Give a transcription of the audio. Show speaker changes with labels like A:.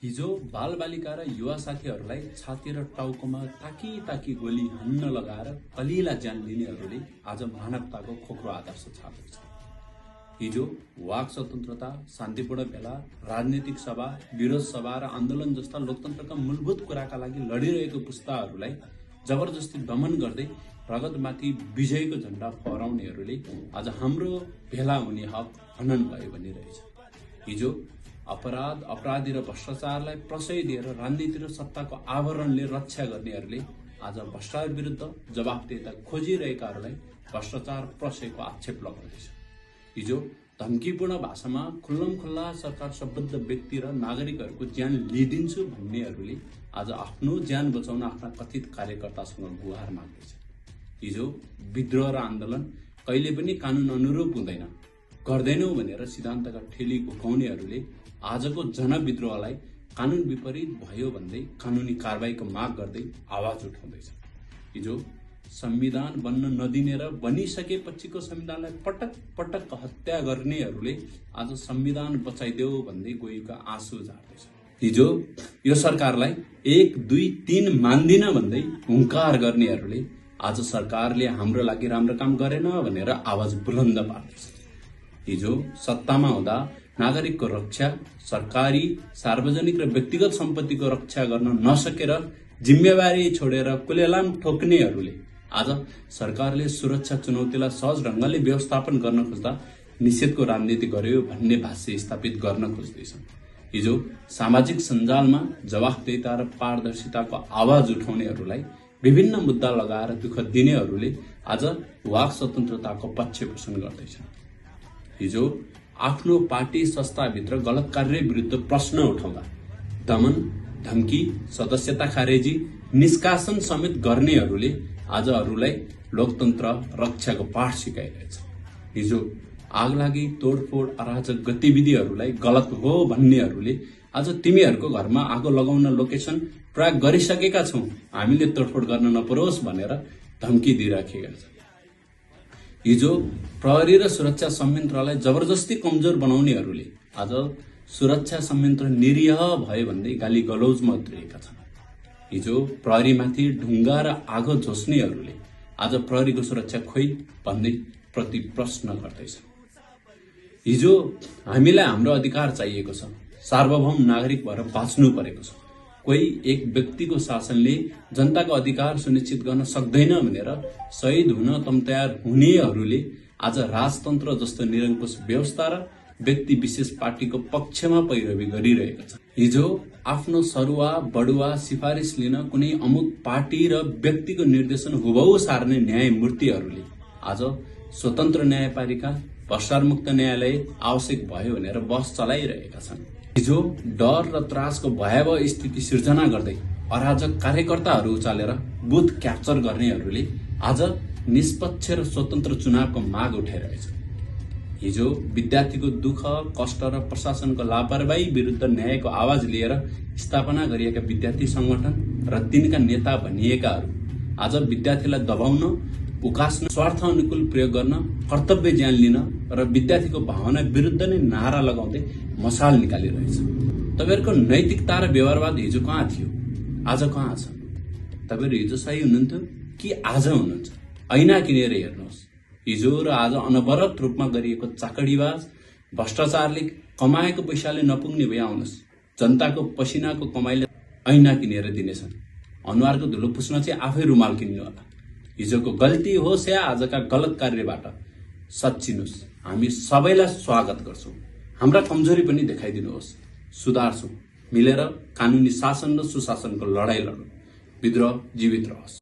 A: हिजो बालबालिका र युवा साथीहरूलाई छाती र टाउकोमा ताकी गोली हान्न लगाएर कलिला ज्यान लिनेहरूले आज मानवताको खोक्रो आदर्श छापेको छ। हिजो वाक स्वतन्त्रता, शान्तिपूर्ण भेला, राजनीतिक सभा, विरोध सभा र आन्दोलन जस्ता लोकतन्त्रका मूलभूत कुराका लागि लडिरहेको पुस्ताहरूलाई जबरजस्ती दमन गर्दै रगतमाथि विजयको झण्डा फहराउनेहरूले आज हाम्रो भेला हुने हक हनन भयो भनिरहेछ। हिजो अपराधी र भ्रष्टाचारलाई प्रशय दिएर राजनीति र सत्ताको आवरणले रक्षा गर्नेहरूले आज भ्रष्टाचार विरुद्ध जवाफदेहिता खोजिरहेकाहरूलाई भ्रष्टाचार प्रशयको आक्षेप लगाउँदैछ। हिजो धम्कीपूर्ण भाषामा खुल्लमखुल्ला सरकार सम्बद्ध व्यक्ति र नागरिकहरूको ज्यान लिइदिन्छु भन्नेहरूले आज आफ्नो ज्यान बचाउन आफ्ना कथित कार्यकर्तासँग गुहार माग्दैछ। हिजो विद्रोह र आन्दोलन कहिले पनि कानून अनुरूप हुँदैन, गर्दैनौ भनेर सिद्धान्तका ठेली घुकाउनेहरूले आजको जनविद्रोहलाई कानून विपरीत भयो भन्दै कानूनी कारबाहीको माग गर्दै आवाज उठाउँदैछ। हिजो संविधान बन्न नदिने र बनिसकेपछिको संविधानलाई पटक पटक हत्या गर्नेहरूले आज संविधान बचाइदेऊ भन्दै गएको आँसु झार्दैछ। हिजो यो सरकारलाई 1, 2, 3 मान्दिन भन्दै हुङ्कार गर्नेहरूले आज सरकारले हाम्रो लागि राम्रो काम गरेन भनेर आवाज बुलन्द पार्दैछ। हिजो सत्तामा हुँदा नागरिकको रक्षा, सरकारी, सार्वजनिक र व्यक्तिगत सम्पत्तिको रक्षा गर्न नसकेर जिम्मेवारी छोडेर कुलेलाम ठोक्नेहरूले आज सरकारले सुरक्षा चुनौतीलाई सहज ढंगले व्यवस्थापन गर्न खोज्दा निषेधको राजनीति गर्यो भन्ने भाष्य स्थापित गर्न खोज्दैछन्। हिजो सामाजिक सञ्जालमा जवाफदेहिता र पारदर्शिताको आवाज उठाउनेहरूलाई विभिन्न मुद्दा लगाएर दुःख दिनेहरूले आज वाक स्वतन्त्रताको पक्ष पोषण गर्दैछन्। हिजो आफ्नो पार्टी संस्थाभित्र गलत कार्य विरुद्ध प्रश्न उठाउँदा दमन, धम्की, सदस्यता खारेजी, निष्कासन समेत गर्नेहरूले आज अरूलाई लोकतन्त्र रक्षाको पाठ सिकाइरहेछ। हिजो आगलागी, तोडफोड, अराजक गतिविधिहरूलाई गलत हो भन्नेहरूले आज तिमीहरूको घरमा आगो लगाउन लोकेसन प्रयोग गरिसकेका छौं, हामीले तोडफोड गर्न नपरोस् भनेर धम्की दिइराखेका छन्। हिजो प्रहरी र सुरक्षा संयन्त्रलाई जबरजस्ती कमजोर बनाउनेहरूले आज सुरक्षा संयन्त्र निरीह भयो भन्दै गाली गलौजमा उत्रिएका छन्। हिजो प्रहरीमाथि ढुङ्गा र आगो झोस्नेहरूले आज प्रहरीको सुरक्षा खोइ भन्दै प्रति प्रश्न गर्दैछन्। हिजो हामीलाई हाम्रो अधिकार चाहिएको छ, सार्वभौम नागरिक भएर बाँच्नु परेको छ। कोही एक व्यक्तिको शासनले जनताको अधिकार सुनिश्चित गर्न सक्दैन भनेर शहीद हुन तयार हुनेहरूले आज राजतन्त्र जस्तो निरङ्कुश व्यवस्था र व्यक्ति विशेष पार्टीको पक्षमा पैरवी गरिरहेका छन्। हिजो आफ्नो सरुवा बढुवा सिफारिस लिन कुनै अमुक पार्टी र व्यक्तिको निर्देशन हुबहु सार्ने न्यायमूर्तिहरूले आज स्वतन्त्र न्यायपालिका, भ्रष्टाचारमुक्त न्यायालय आवश्यक भयो भनेर बस चलाइरहेका छन्। हिजो डर र त्रासको भयावह स्थिति सिर्जना गर्दै अराजक कार्यकर्ताहरू उचालेर बुथ क्याप्चर गर्नेहरूले आज निष्पक्ष र स्वतन्त्र चुनावको माग उठाइरहेछ। हिजो विद्यार्थीको दुःख, कष्ट र प्रशासनको लापरवाही विरुद्ध न्यायको आवाज लिएर स्थापना गरिएका विद्यार्थी संगठन र तिनका नेता भनिएकाहरू आज विद्यार्थीलाई दबाउन, उकास्न, स्वार्थ अनुकूल प्रयोग गर्न, कर्तव्य ज्यान लिन र विद्यार्थीको भावना विरुद्ध नै नारा लगाउँदै मसाल निकालिरहेछ। तपाईहरुको नैतिकता र व्यवहारवाद हिजो कहाँ थियो, आज कहाँ छ? तपाईहरु हिजो सही हुनुहुन्थ्यो कि आज हुनुहुन्छ? ऐना किनेर हेर्नुहोस्। हिजो र आज अनवरत रूपमा गरिएको चाकडीबाज, भ्रष्टाचारले कमाएको पैसाले नपुग्ने भए आउनुहोस्। जनताको पसिनाको कमाइले ऐना किनेर दिनेछन्। अनुहारको धुलो पुस्न चाहिँ आफै रुमाल किन्नु होला। हिजोको गल्ती होस् या आजका गलत कार्यबाट सच्चिनुस्। हामी सबैलाई स्वागत गर्छौं। हाम्रा कमजोरी पनि देखाइदिनुहोस्, सुधार्छौं। मिलेर कानूनी शासन र सुशासनको लडाई लडौं। विद्रोह जीवित रहोस्।